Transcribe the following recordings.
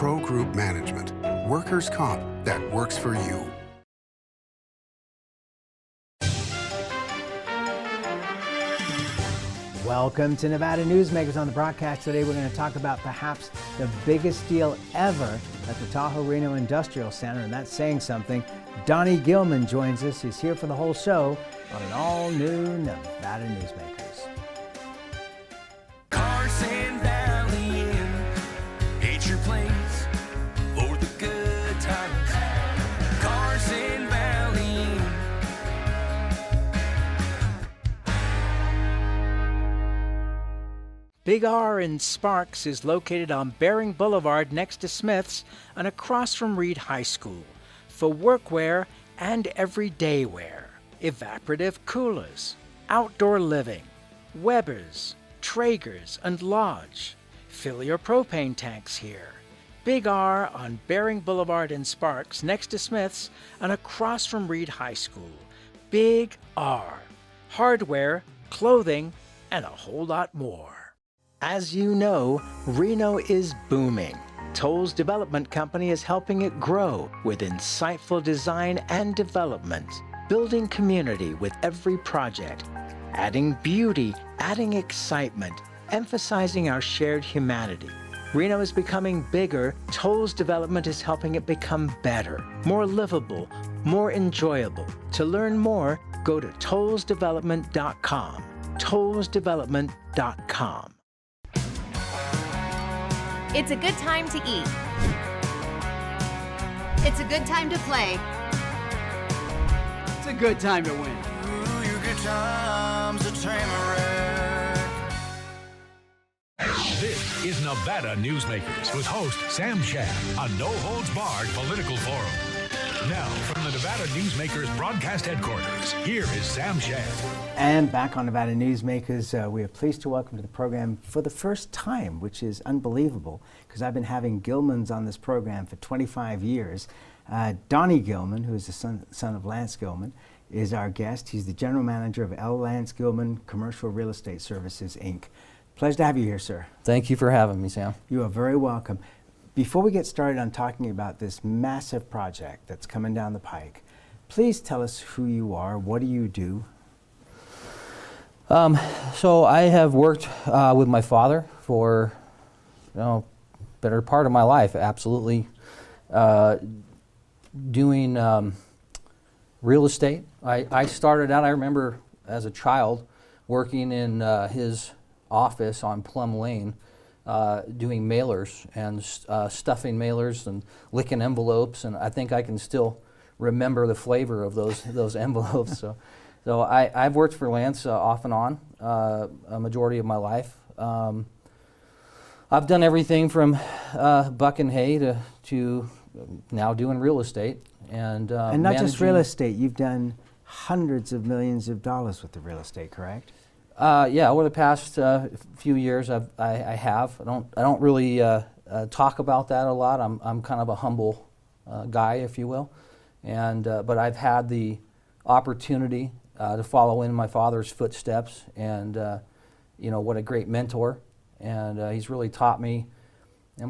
Pro Group Management. Workers' comp that works for you. Welcome to Nevada Newsmakers. On the broadcast today, we're going to talk about perhaps the biggest deal ever at the Tahoe Reno Industrial Center, and that's saying something. Donny Gilman joins us. He's here for the whole show on an all-new Nevada Newsmakers. Carson Valley Inn, it's your place for the good times. Carson Valley Inn. Big R in Sparks is located on Bering Boulevard next to Smith's and across from Reed High School for workwear and everyday wear. Evaporative coolers, outdoor living, Weber's, Traeger's, and Lodge. Fill your propane tanks here. Big R on Bering Boulevard in Sparks next to Smith's and across from Reed High School. Big R. Hardware, clothing, and a whole lot more. As you know, Reno is booming. Toll's Development Company is helping it grow with insightful design and development, building community with every project, adding beauty, adding excitement, emphasizing our shared humanity. Reno is becoming bigger. Toll's Development is helping it become better, more livable, more enjoyable. To learn more, go to tollsdevelopment.com. tollsdevelopment.com. It's a good time to eat. It's a good time to play. It's a good time to win. Ooh, your good times at Tamarack. This is Nevada Newsmakers with host Sam Shad, a no-holds-barred political forum. Now, from the Nevada Newsmakers broadcast headquarters, here is Sam Shad. And back on Nevada Newsmakers, we are pleased to welcome to the program for the first time, which is unbelievable, because I've been having Gilmans on this program for 25 years. Donny Gilman, who is the son of Lance Gilman, is our guest. He's the general manager of L. Lance Gilman Commercial Real Estate Services, Inc. Pleasure to have you here, sir. Thank you for having me, Sam. You are very welcome. Before we get started on talking about this massive project that's coming down the pike, please tell us who you are, what do you do? So I have worked with my father for, better part of my life, absolutely, doing real estate. I started out, I remember as a child, working in his office on Plum Lane, doing mailers and stuffing mailers and licking envelopes, and I think I can still remember the flavor of those envelopes. So I've worked for Lance off and on a majority of my life. I've done everything from bucking hay to now doing real estate and not just real estate. You've done hundreds of millions of dollars with the real estate, correct? Yeah, over the past few years, I have. I don't really talk about that a lot. I'm kind of a humble guy, if you will, and but I've had the opportunity to follow in my father's footsteps, and what a great mentor, and he's really taught me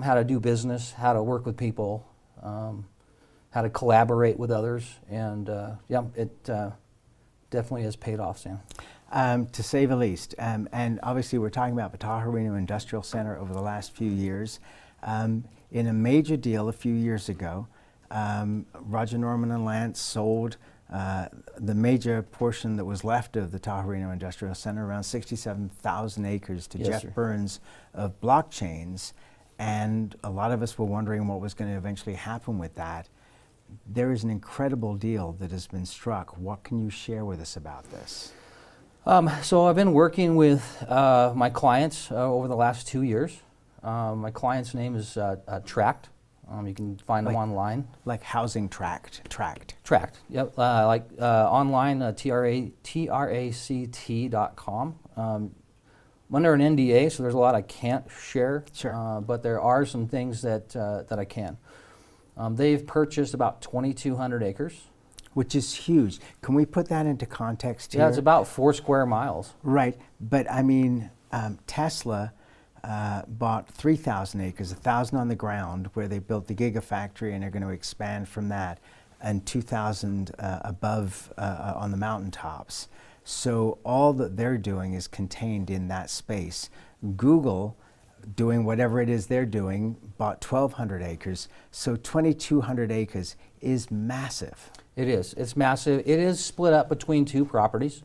how to do business, how to work with people, how to collaborate with others, and it definitely has paid off, Sam. To say the least. And obviously we're talking about the Tahoe Reno Industrial Center over the last few years. In a major deal a few years ago, Roger Norman and Lance sold the major portion that was left of the Tahoe Reno Industrial Center, around 67,000 acres, to Jeff Burns of Blockchains. And a lot of us were wondering what was going to eventually happen with that. There is an incredible deal that has been struck. What can you share with us about this? So I've been working with my clients over the last 2 years. My client's name is Tract. You can find them online. Like housing tract. Tract. Yep. Online, tract.com. I'm under an NDA, so there's a lot I can't share. Sure. But there are some things that I can. They've purchased about 2,200 acres. Which is huge. Can we put that into context here? Yeah, it's about 4 square miles. Right, but I mean, Tesla bought 3,000 acres, 1,000 on the ground, where they built the gigafactory, and they're going to expand from that, and 2,000 above on the mountaintops. So all that they're doing is contained in that space. Google, doing whatever it is they're doing, bought 1,200 acres. So 2,200 acres is massive. It is. It's massive. It is split up between two properties,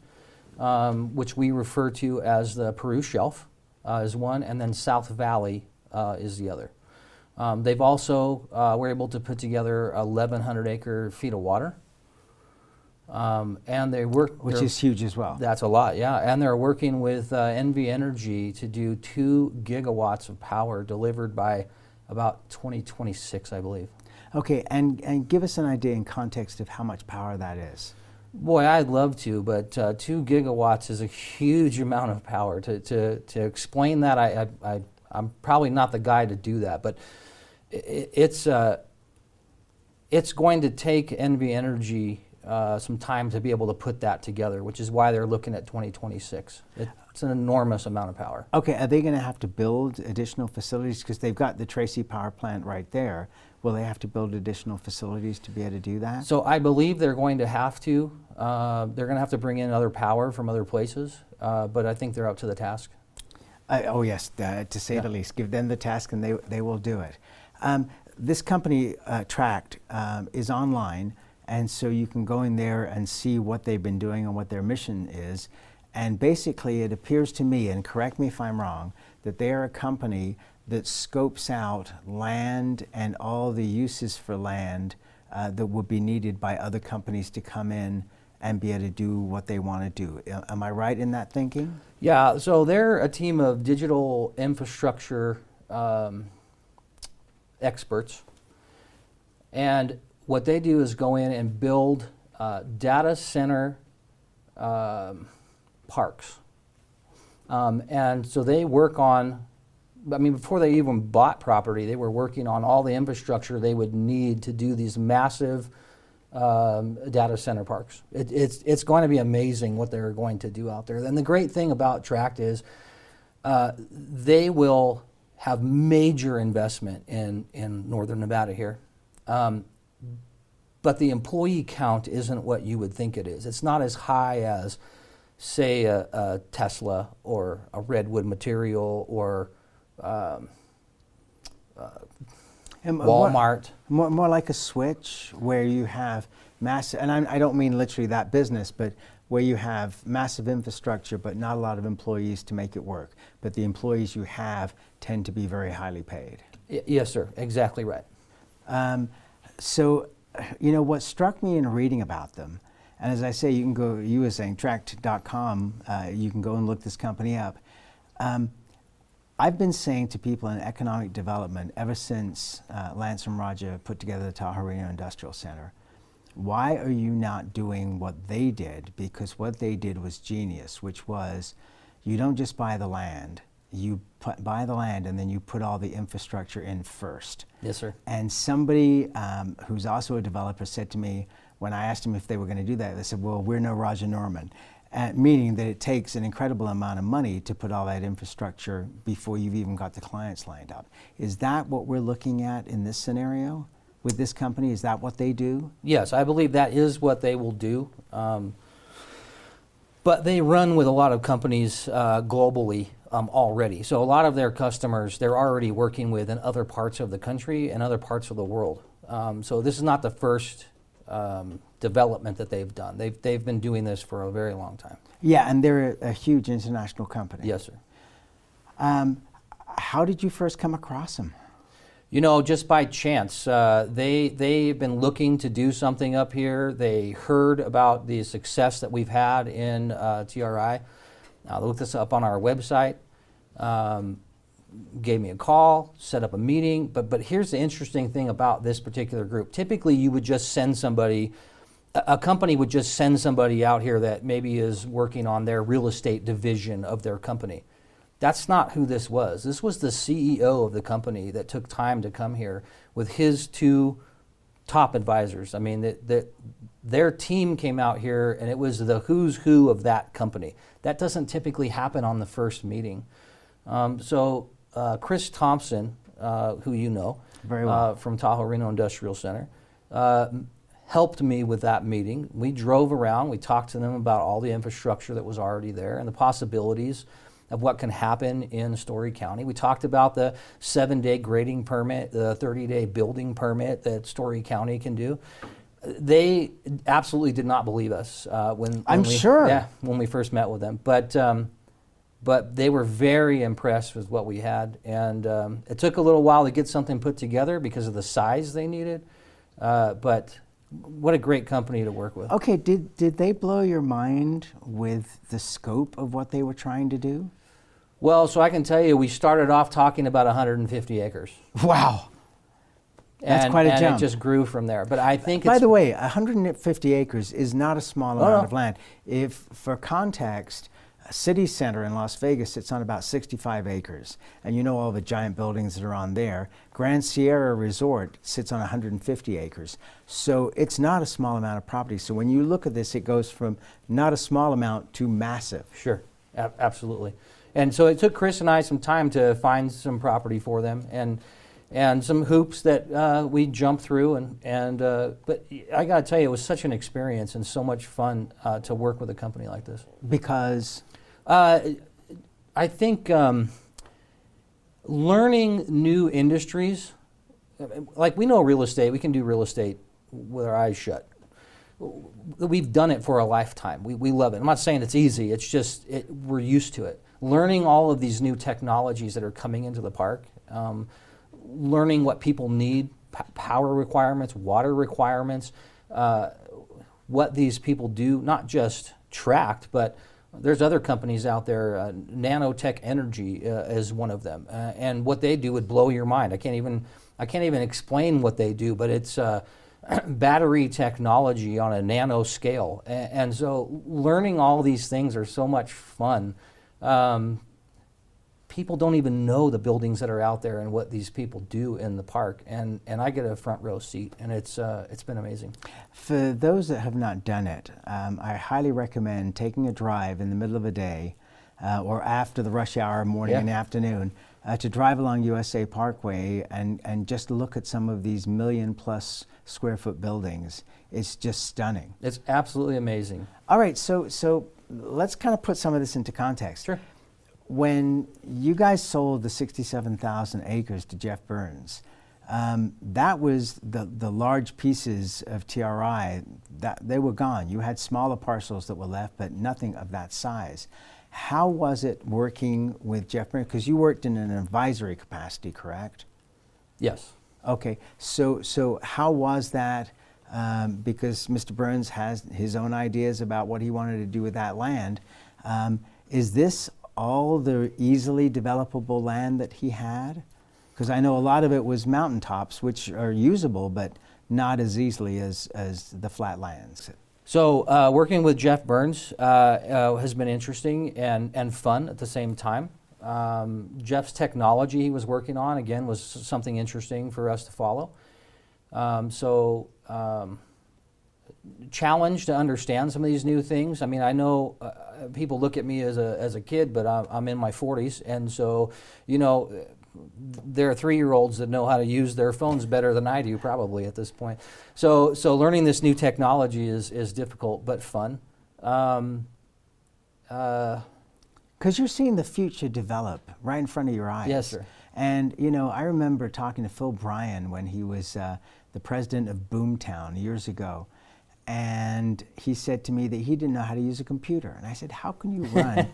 which we refer to as the Peru Shelf is one, and then South Valley is the other. They've also were able to put together 1,100 acre feet of water. And they work, which is huge as well. That's a lot, yeah. And they're working with NV Energy to do 2 gigawatts of power delivered by about 2026, I believe. Okay, and give us an idea in context of how much power that is. Boy, I'd love to, but 2 gigawatts is a huge amount of power. To explain that, I'm probably not the guy to do that, but it's going to take NV Energy some time to be able to put that together, which is why they're looking at 2026. It's an enormous amount of power. Okay, are they going to have to build additional facilities? Because they've got the Tracy power plant right there. Will they have to build additional facilities to be able to do that? So I believe they're going to have to. They're going to have to bring in other power from other places, but I think they're up to the task. Oh yes, to say the least. Give them the task and they will do it. This company, Tract, is online, and so you can go in there and see what they've been doing and what their mission is. And basically it appears to me, and correct me if I'm wrong, that they are a company that scopes out land and all the uses for land that would be needed by other companies to come in and be able to do what they want to do. Am I right in that thinking? Yeah, so they're a team of digital infrastructure experts. And what they do is go in and build data center parks. And so they work on, I mean, before they even bought property, they were working on all the infrastructure they would need to do these massive data center parks. It's going to be amazing what they're going to do out there. And the great thing about Tract is they will have major investment in northern Nevada here. But the employee count isn't what you would think it is. It's not as high as, say, a Tesla or a Redwood Material or Walmart. More like a Switch, where you have massive, and I don't mean literally that business, but where you have massive infrastructure but not a lot of employees to make it work. But the employees you have tend to be very highly paid. Yes, sir. Exactly right. So, you know, what struck me in reading about them, and as I say, you can go, you were saying, tract.com, you can go and look this company up. I've been saying to people in economic development ever since Lance and Roger put together the Tahoe Reno Industrial Center, why are you not doing what they did? Because what they did was genius, which was you don't just buy the land, you buy the land and then you put all the infrastructure in first. Yes, sir. And somebody who's also a developer said to me, when I asked them if they were going to do that, they said, well, we're no Roger Norman. Meaning that it takes an incredible amount of money to put all that infrastructure before you've even got the clients lined up. Is that what we're looking at in this scenario with this company? Is that what they do? Yes, I believe that is what they will do. But they run with a lot of companies globally already. So a lot of their customers they're already working with in other parts of the country and other parts of the world. So this is not the first development that they've done. They've been doing this for a very long time. Yeah, and they're a huge international company. Yes, sir. How did you first come across them? You know, just by chance. They've been looking to do something up here. They heard about the success that we've had in TRI. They looked us up on our website, gave me a call, set up a meeting. But here's the interesting thing about this particular group. Typically, you would just send somebody, a company would just send somebody out here that maybe is working on their real estate division of their company. That's not who this was. This was the CEO of the company that took time to come here with his 2 top advisors. I mean, their team came out here and it was the who's who of that company. That doesn't typically happen on the first meeting. So Chris Thompson, who you know, Very well. from Tahoe Reno Industrial Center, helped me with that meeting. We drove around, we talked to them about all the infrastructure that was already there and the possibilities of what can happen in Story County. We talked about the 7-day grading permit, the 30-day building permit that Story County can do. They absolutely did not believe us when we first met with them. But they were very impressed with what we had, and it took a little while to get something put together because of the size they needed. But what a great company to work with. Okay, did they blow your mind with the scope of what they were trying to do? Well, so I can tell you, we started off talking about 150 acres. Wow. That's quite a jump. And it just grew from there. But I think By the way, 150 acres is not a small amount of land. If, for context, City Center in Las Vegas sits on about 65 acres, and you know all the giant buildings that are on there. Grand Sierra Resort sits on 150 acres. So it's not a small amount of property. So when you look at this, it goes from not a small amount to massive. Sure, absolutely. And so it took Chris and I some time to find some property for them, and some hoops that we jumped through. But I got to tell you, it was such an experience and so much fun to work with a company like this. Because? I think learning new industries, like we know real estate, we can do real estate with our eyes shut. We've done it for a lifetime. We love it. I'm not saying it's easy, it's just we're used to it. Learning all of these new technologies that are coming into the park, learning what people need, power requirements, water requirements, what these people do, not just tract, but there's other companies out there, Nanotech Energy is one of them, and what they do would blow your mind. I can't even explain what they do, but it's battery technology on a nano scale, and so learning all these things are so much fun. People don't even know the buildings that are out there and what these people do in the park, and I get a front row seat, and it's been amazing. For those that have not done it, I highly recommend taking a drive in the middle of a day or after the rush hour, morning and afternoon, to drive along USA Parkway and just look at some of these 1 million+ square foot buildings. It's just stunning. It's absolutely amazing. All right, so let's kind of put some of this into context. Sure. When you guys sold the 67,000 acres to Jeff Burns, that was the large pieces of TRI, that they were gone. You had smaller parcels that were left, but nothing of that size. How was it working with Jeff Burns? Because you worked in an advisory capacity, correct? Yes. Okay, so how was that? Because Mr. Burns has his own ideas about what he wanted to do with that land. Is this all the easily developable land that he had? Because I know a lot of it was mountaintops, which are usable, but not as easily as the flatlands. So working with Jeff Burns has been interesting and fun at the same time. Jeff's technology he was working on, again, was something interesting for us to follow. Challenged to understand some of these new things. I mean, I know people look at me as a kid, but I'm in my 40s, and so, you know, there are 3-year-olds that know how to use their phones better than I do probably at this point. So learning this new technology is difficult but fun. Because you're seeing the future develop right in front of your eyes. Yes, sir. And, you know, I remember talking to Phil Bryan when he was the president of Boomtown years ago. And he said to me that he didn't know how to use a computer. And I said, how can you run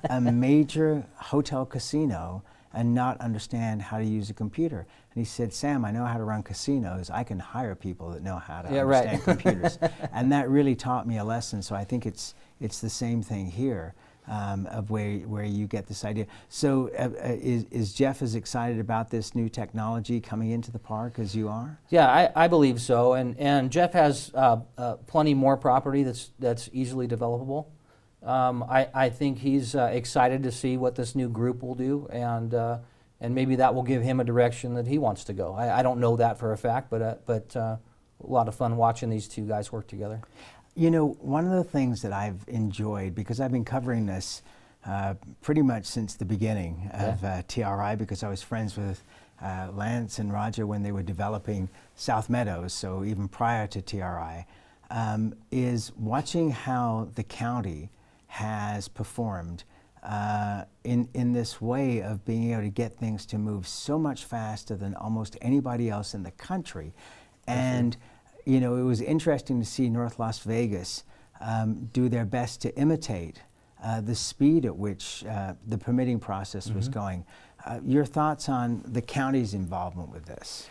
a major hotel casino and not understand how to use a computer? And he said, Sam, I know how to run casinos. I can hire people that know how to understand computers. And that really taught me a lesson. So I think it's the same thing here. Of where you get this idea. So is Jeff as excited about this new technology coming into the park as you are? Yeah, I believe so. And Jeff has plenty more property that's easily developable. I think he's excited to see what this new group will do, and maybe that will give him a direction that he wants to go. I don't know that for a fact, but a lot of fun watching these two guys work together. You know, one of the things that I've enjoyed, because I've been covering this pretty much since the beginning of TRI, because I was friends with Lance and Roger when they were developing South Meadows, so even prior to TRI, is watching how the county has performed in this way of being able to get things to move so much faster than almost anybody else in the country. And you know, it was interesting to see North Las Vegas do their best to imitate the speed at which the permitting process was going. Your thoughts on the county's involvement with this?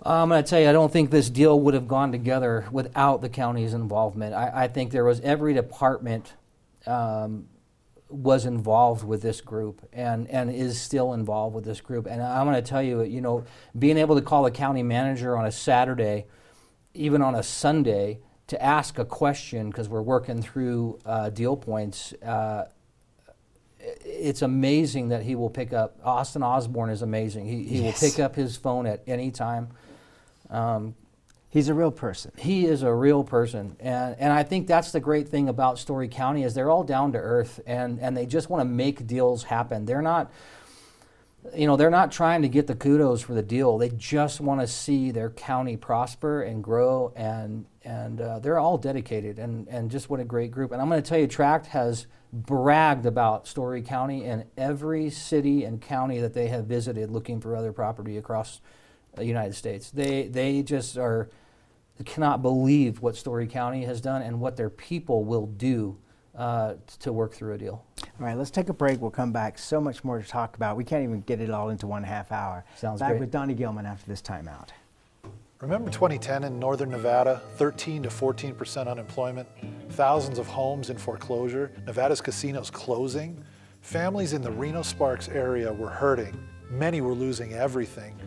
I'm going to tell you, I don't think this deal would have gone together without the county's involvement. I think there was every department was involved with this group and is still involved with this group. And I'm going to tell you, you know, being able to call a county manager on a Saturday, even on a Sunday, to ask a question because we're working through deal points, it's amazing that he will pick up. Austin Osborne is amazing. He will pick up his phone at any time. He's a real person. He is a real person, and I think that's the great thing about Story County is they're all down to earth, and they just want to make deals happen. They're not, you know, they're not trying to get the kudos for the deal. They just want to see their county prosper and grow, and they're all dedicated, and just what a great group. And I'm going to tell you, Tract has bragged about Story County in every city and county that they have visited looking for other property across the United States. They just cannot believe what Story County has done and what their people will do to work through a deal. All right, let's take a break. We'll come back. So much more to talk about. We can't even get it all into 1.5 hours. Sounds back great. with Donny Gilman after this timeout. Remember 2010 in northern Nevada, 13 to 14% unemployment, thousands of homes in foreclosure, Nevada's casinos closing? Families in the Reno-Sparks area were hurting. Many were losing everything.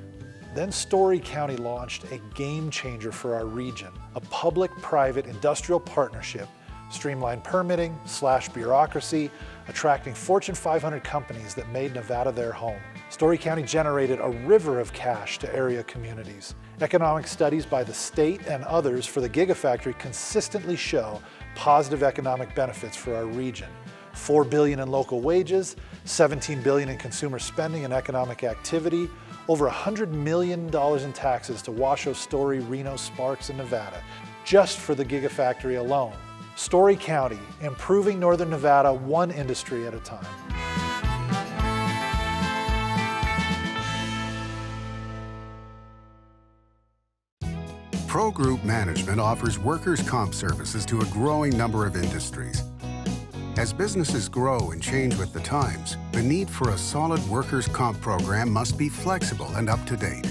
Then Story County launched a game changer for our region, a public-private industrial partnership, streamlined permitting, slashed bureaucracy, attracting Fortune 500 companies that made Nevada their home. Story County generated a river of cash to area communities. Economic studies by the state and others for the Gigafactory consistently show positive economic benefits for our region. $4 billion in local wages, $17 billion in consumer spending and economic activity, over $100 million in taxes to Washoe, Story, Reno, Sparks, and Nevada, just for the Gigafactory alone. Story County, improving northern Nevada one industry at a time. Pro Group Management offers workers' comp services to a growing number of industries. As businesses grow and change with the times, the need for a solid workers' comp program must be flexible and up to date.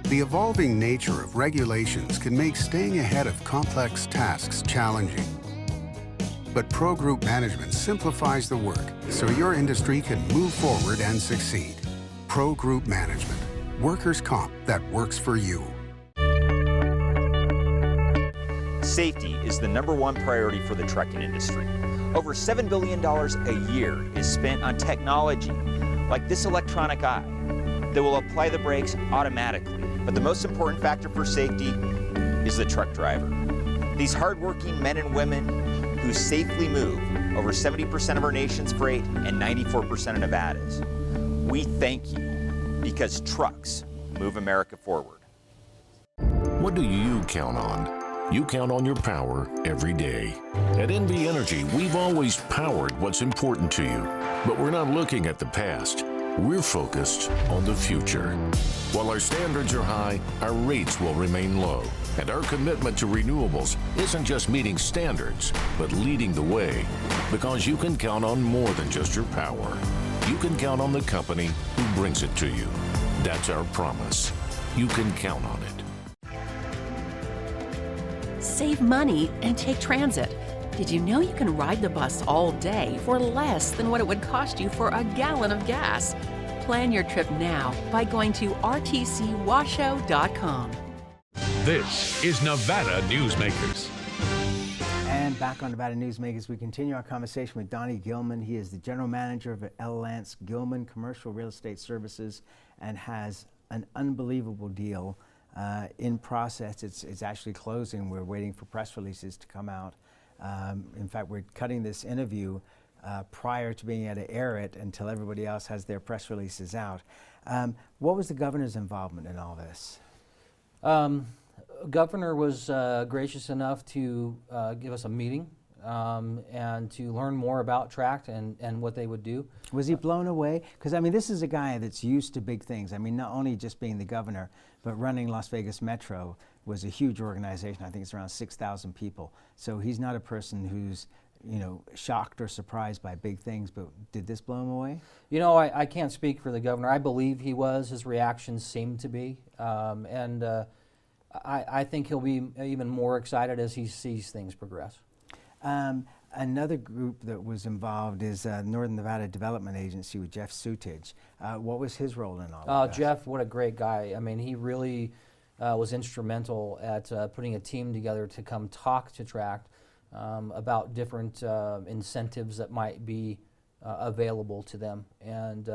The evolving nature of regulations can make staying ahead of complex tasks challenging. But Pro Group Management simplifies the work so your industry can move forward and succeed. Pro Group Management, workers' comp that works for you. Safety is the #1 priority for the trucking industry. Over $7 billion a year is spent on technology like this electronic eye that will apply the brakes automatically. But the most important factor for safety is the truck driver. These hardworking men and women who safely move over 70% of our nation's freight and 94% of Nevada's. We thank you because trucks move America forward. What do you count on? You count on your power every day. At NV Energy, we've always powered what's important to you, but we're not looking at the past. We're focused on the future. While our standards are high, our rates will remain low. And our commitment to renewables isn't just meeting standards, but leading the way. Because you can count on more than just your power. You can count on the company who brings it to you. That's our promise. You can count on it. Save money and take transit. Did you know you can ride the bus all day for less than what it would cost you for a gallon of gas? Plan your trip now by going to rtcwashoe.com. This is Nevada Newsmakers. And back on Nevada Newsmakers, we continue our conversation with Donny Gilman. He is the general manager of L. Lance Gilman Commercial Real Estate Services and has an unbelievable deal in process. It's actually closing. We're waiting for press releases to come out. In fact, we're cutting this interview prior to being able to air it until everybody else has their press releases out. What was the governor's involvement in all this? Governor was gracious enough to give us a meeting and to learn more about Tract and what they would do. Was he blown away? Because I mean, this is a guy that's used to big things. I mean, not only just being the governor, but running Las Vegas Metro was a huge organization. I think it's around 6,000 people. So he's not a person who's, you know, shocked or surprised by big things, but did this blow him away? You know, I can't speak for the governor. I believe he was. His reactions seemed to be. I think he'll be even more excited as he sees things progress. Another group that was involved is Northern Nevada Development Agency with Jeff Sutage. What was his role in all of that? Jeff, what a great guy. I mean, he really was instrumental at putting a team together to come talk to Tract about different incentives that might be available to them. And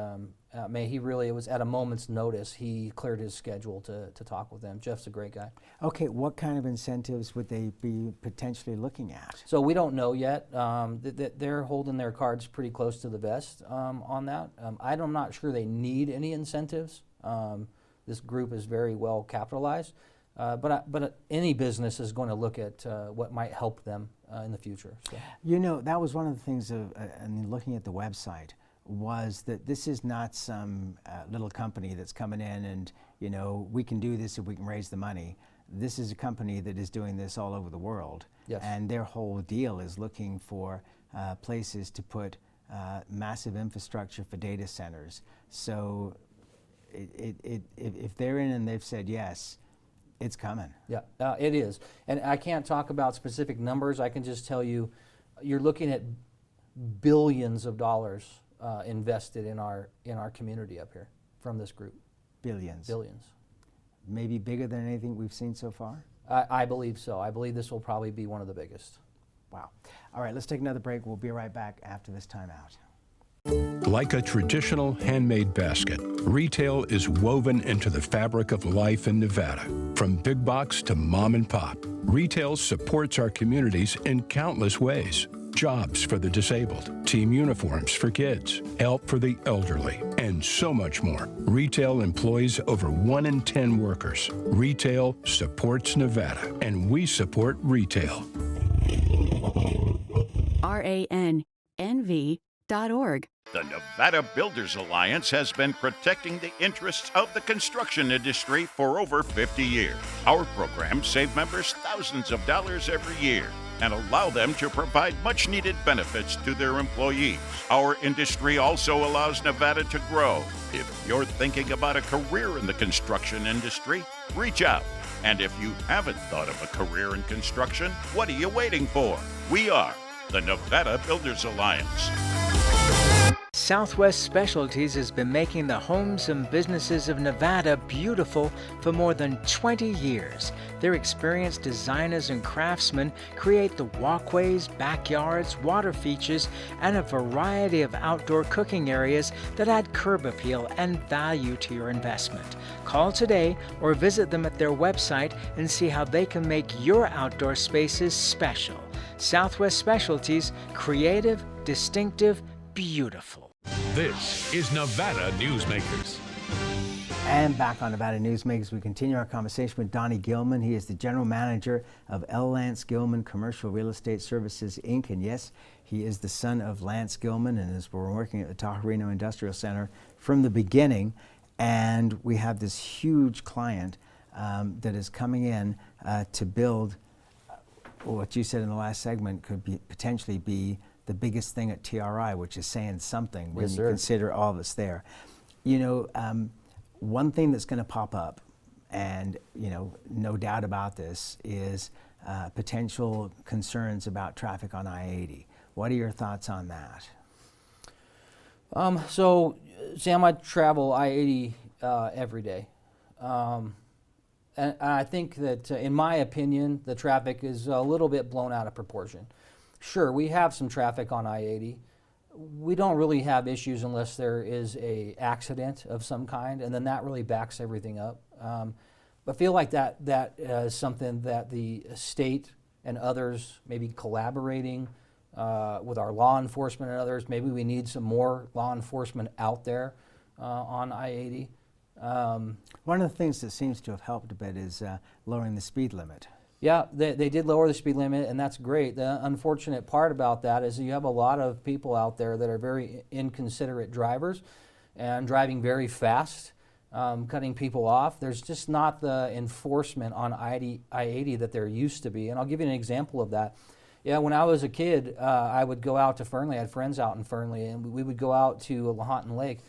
he really, it was at a moment's notice, he cleared his schedule to talk with them. Jeff's a great guy. Okay, what kind of incentives would they be potentially looking at? So we don't know yet. They're holding their cards pretty close to the vest on that. I'm not sure they need any incentives. This group is very well capitalized. But any business is going to look at what might help them in the future. So. You know, that was one of the things in looking at the website, was that this is not some little company that's coming in and, you know, we can do this if we can raise the money. This is a company that is doing this all over the world. Yes. And their whole deal is looking for places to put massive infrastructure for data centers. So if they're in and they've said yes, it's coming. Yeah, it is. And I can't talk about specific numbers. I can just tell you, you're looking at billions of dollars invested in our community up here from this group. Billions. Billions. Maybe bigger than anything we've seen so far? I believe so. I believe this will probably be one of the biggest. Wow. All right, let's take another break. We'll be right back after this timeout. Like a traditional handmade basket, retail is woven into the fabric of life in Nevada. From big box to mom and pop, retail supports our communities in countless ways. Jobs for the disabled, team uniforms for kids, help for the elderly, and so much more. Retail employs over 1 in 10 workers. Retail supports Nevada, and we support retail. RANNV.org. The Nevada Builders Alliance has been protecting the interests of the construction industry for over 50 years. Our programs save members thousands of dollars every year and allow them to provide much-needed benefits to their employees. Our industry also allows Nevada to grow. If you're thinking about a career in the construction industry, reach out. And if you haven't thought of a career in construction, what are you waiting for? We are the Nevada Builders Alliance. Southwest Specialties has been making the homes and businesses of Nevada beautiful for more than 20 years. Their experienced designers and craftsmen create the walkways, backyards, water features, and a variety of outdoor cooking areas that add curb appeal and value to your investment. Call today or visit them at their website and see how they can make your outdoor spaces special. Southwest Specialties, creative, distinctive, beautiful. This is Nevada Newsmakers. And back on Nevada Newsmakers, we continue our conversation with Donny Gilman. He is the general manager of L. Lance Gilman Commercial Real Estate Services, Inc. And yes, he is the son of Lance Gilman and has been working at the Tahoe Industrial Center from the beginning. And we have this huge client that is coming in to build what you said in the last segment could be potentially be the biggest thing at TRI, which is saying something when you consider all that's there. You know, one thing that's going to pop up, and you know, no doubt about this, is potential concerns about traffic on I-80. What are your thoughts on that? So, Sam, I travel I-80 every day. And I think that, in my opinion, the traffic is a little bit blown out of proportion. Sure, we have some traffic on I-80. We don't really have issues unless there is an accident of some kind, and then that really backs everything up. But I feel like that is something that the state and others maybe collaborating with our law enforcement and others. Maybe we need some more law enforcement out there on I-80. One of the things that seems to have helped a bit is lowering the speed limit. Yeah, they did lower the speed limit, and that's great. The unfortunate part about that is you have a lot of people out there that are very inconsiderate drivers and driving very fast, cutting people off. There's just not the enforcement on I-80 that there used to be. And I'll give you an example of that. Yeah, when I was a kid, I would go out to Fernley. I had friends out in Fernley, and we would go out to Lahontan Lake.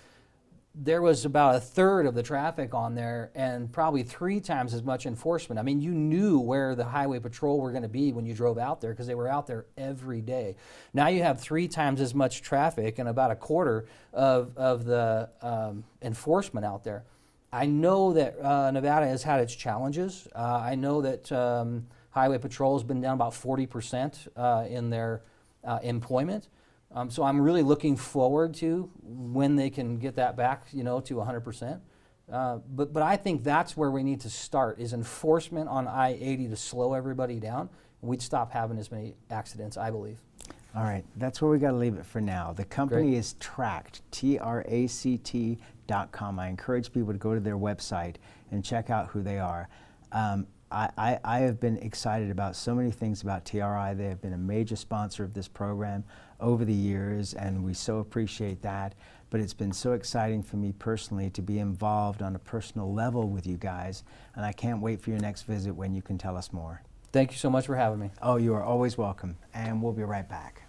There was about a third of the traffic on there and probably 3 times as much enforcement. I mean, you knew where the highway patrol were going to be when you drove out there because they were out there every day. Now you have 3 times as much traffic and about a quarter of the enforcement out there. I know that Nevada has had its challenges. I know that highway patrol has been down about 40% in their employment. So I'm really looking forward to when they can get that back, you know, to 100%. But I think that's where we need to start, is enforcement on I-80 to slow everybody down. We'd stop having as many accidents, I believe. All right, that's where we got to leave it for now. The company is Tract, TRACT.com. I encourage people to go to their website and check out who they are. I have been excited about so many things about TRI. They have been a major sponsor of this program over the years, and we so appreciate that. But it's been so exciting for me personally to be involved on a personal level with you guys, and I can't wait for your next visit when you can tell us more. Thank you so much for having me. Oh, you are always welcome, and we'll be right back.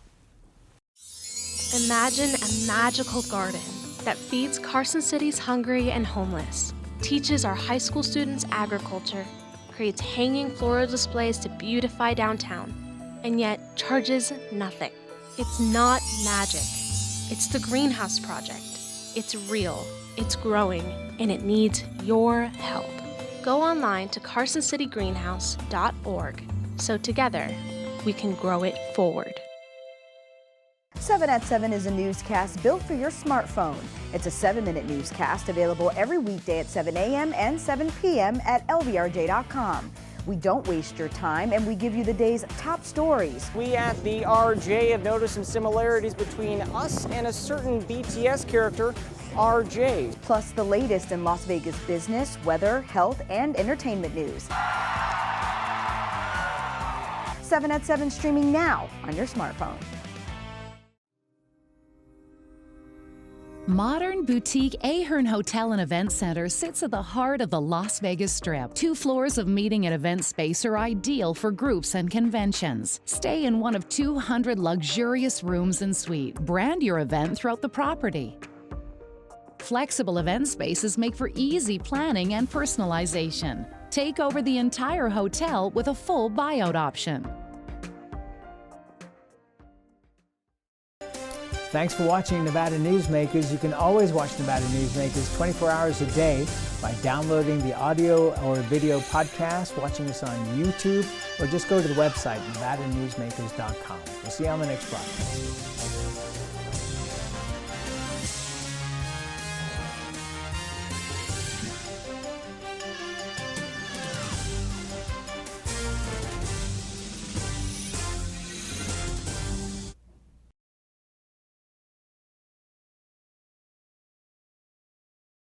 Imagine a magical garden that feeds Carson City's hungry and homeless, teaches our high school students agriculture, creates hanging floral displays to beautify downtown, and yet charges nothing. It's not magic. It's the Greenhouse Project. It's real, it's growing, and it needs your help. Go online to carsоncitygreenhouse.org so together we can grow it forward. 7 at 7 is a newscast built for your smartphone. It's a 7-minute newscast available every weekday at 7 a.m. and 7 p.m. at lvrj.com. We don't waste your time, and we give you the day's top stories. We at the RJ have noticed some similarities between us and a certain BTS character, RJ. Plus the latest in Las Vegas business, weather, health, and entertainment news. 7 at 7 streaming now on your smartphone. Modern boutique Ahern Hotel and Event Center sits at the heart of the Las Vegas Strip. 2 floors of meeting and event space are ideal for groups and conventions. Stay in one of 200 luxurious rooms and suites. Brand your event throughout the property. Flexible event spaces make for easy planning and personalization. Take over the entire hotel with a full buyout option. Thanks for watching Nevada Newsmakers. You can always watch Nevada Newsmakers 24 hours a day by downloading the audio or video podcast, watching us on YouTube, or just go to the website, NevadaNewsmakers.com. We'll see you on the next broadcast.